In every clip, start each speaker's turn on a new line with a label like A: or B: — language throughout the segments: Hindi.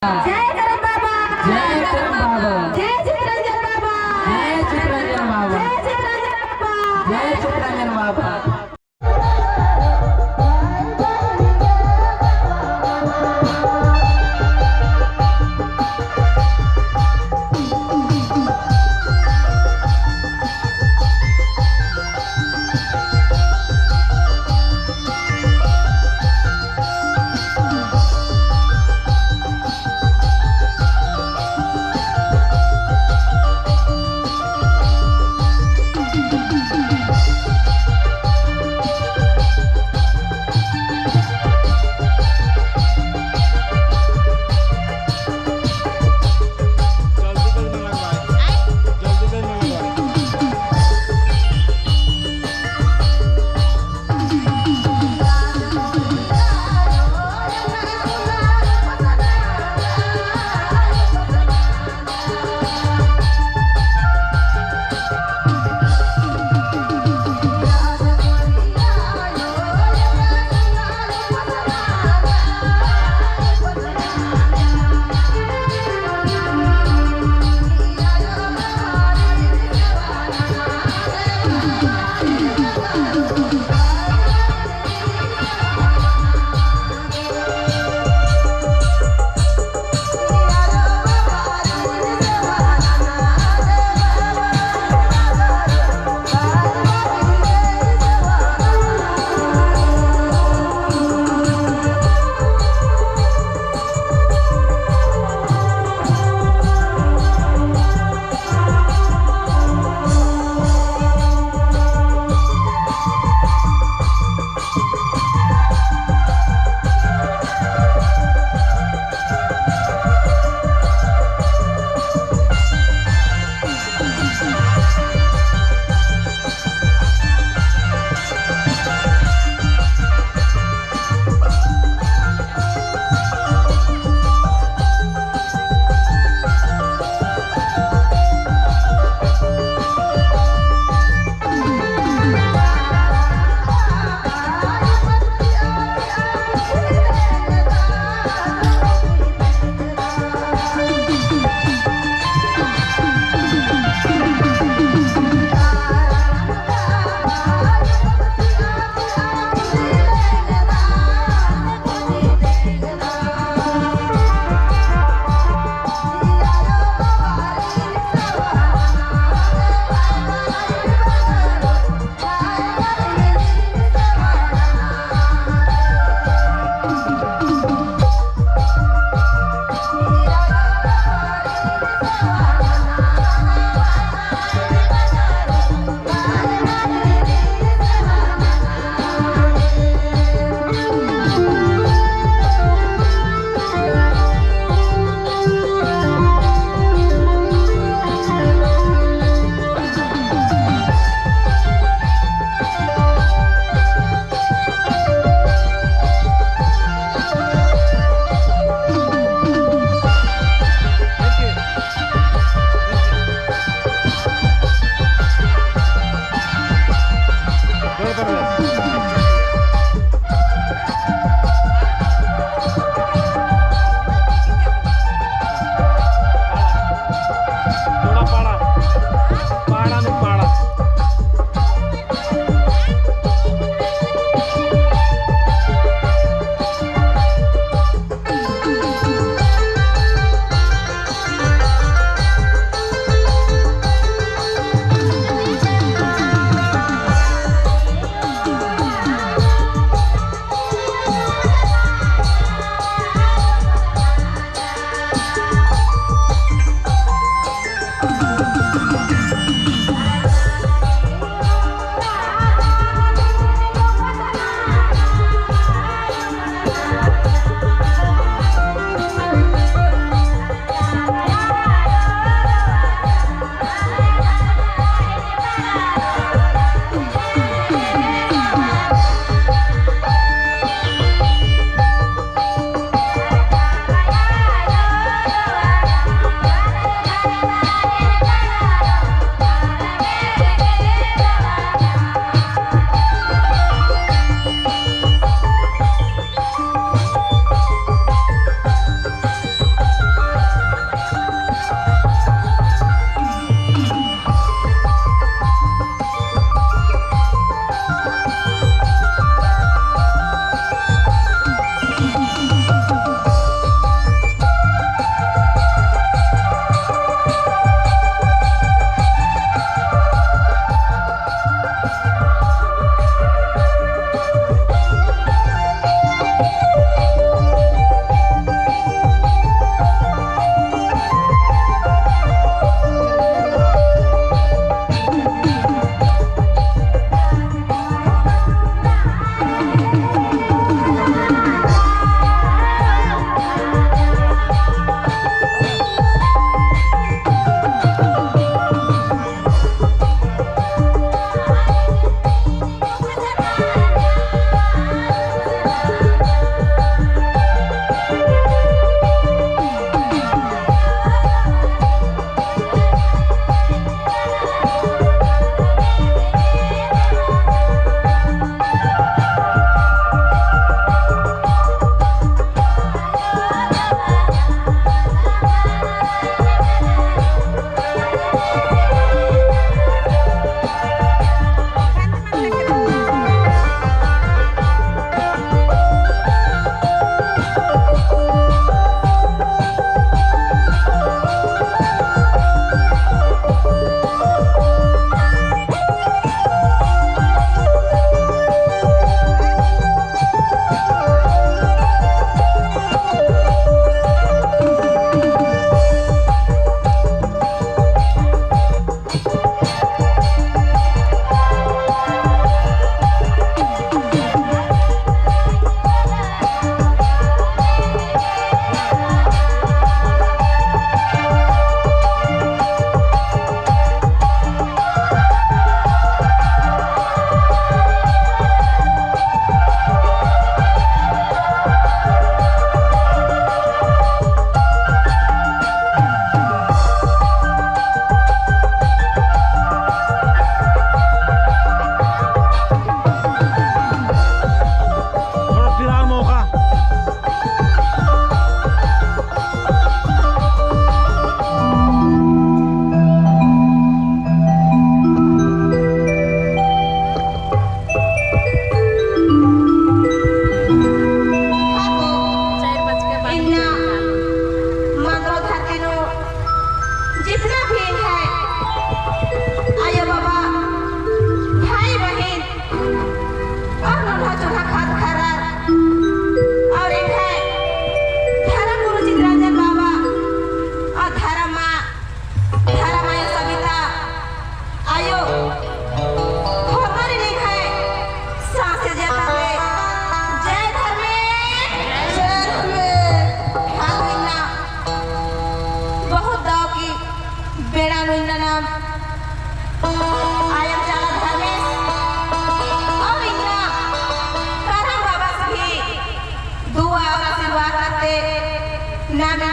A: जय करम बाबा,
B: जय करम बाबा,
A: जय चित्रंजन बाबा,
B: जय चित्रंजन बाबा,
A: जय चित्रंजन बाबा,
B: जय चित्रंजन बाबा।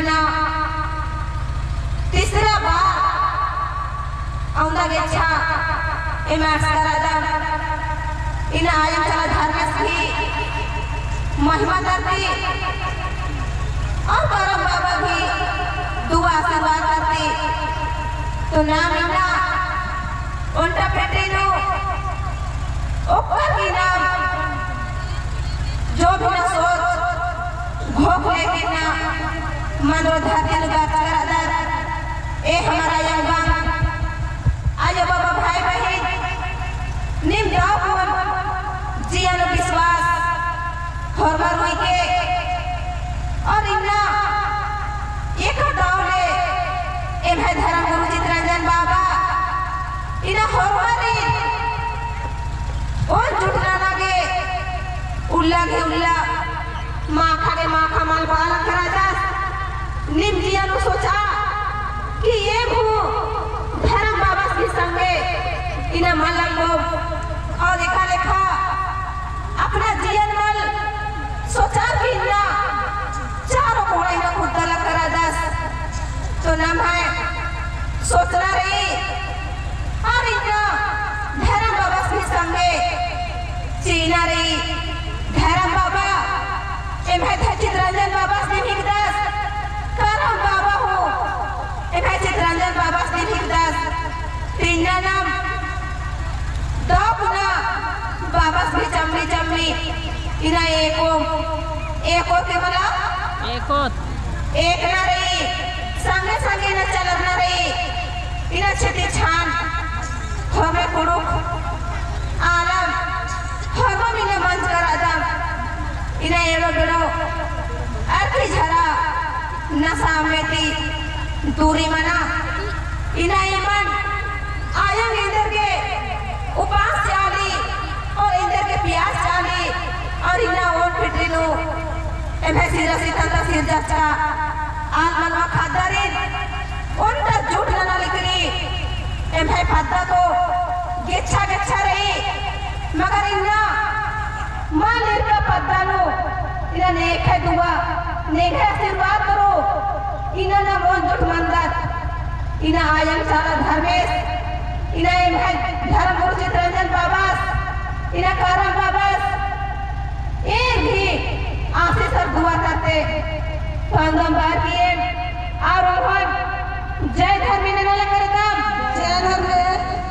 A: ना तिसरा बार औंदा गेच्छा ए मास्करादा इन आयम चला धर्मस की महिमा करती और करम बाबा भी दुआ आशीर्वाद करती तो नाम इना उनका पेटेनो ओकर की नाम जो भी न सोच घोख लेके ना मनो धरती लगा करादा ए हमारा यंगम आयो बाबा भाई बहन निम जाओ जियान विश्वास हरबार हुई के और इन्ना एक दावले ए भाई धर्म गुरु चित्रंजन बाबा इना हरबारी और जुटना लगे उल्ला के उल्ला माखा के माखा माल बाला करादा निम जियान सोचा कि ये भू धर्म बाबा के संगे इना मलंगो और देखा लेखा अपना जीवन मल सोचा कि ना चारों कोड़े ना खुद दला करा दस तो नाम है सोचना रही और इतना धर्म बाबा के संगे चीना रही धर्म बाबा ए भाई चित्रंजन बाबा से भी दस करम बाबा हो ए भाई चित्रंजन बाबा से भी दस तीन नाम दो गुना बाबा से चमड़ी चमड़ी इना एको के बोला एक ना रही संगे संगे ना चलत ना रही इना छेती छान हमें कुड़ुक आलम हमें मिने मंच कर आदम इना एड़ो बेड़ो अर्थी झरा नशा में ती दूरी मना इना ईमान आयंग इंदर के उपास चाली और इंदर के प्यास चाली और इना ओट पिटरिनो एमे सिरा सीता सिर जच्चा आल मनवा खादरिन उनका झूठ ना लिखरी एमे पद्दा तो गेच्छा गेच्छा रही मगर इना मालिर का पद्दा नो इना नेखे दुआ नेखे आशीर्वाद करो इना ना मोन झूठ मंदर इना आयंग चाला धर्मेश इना एमे धर्म गुरु चित्रंजन बाबा इना करम बाबा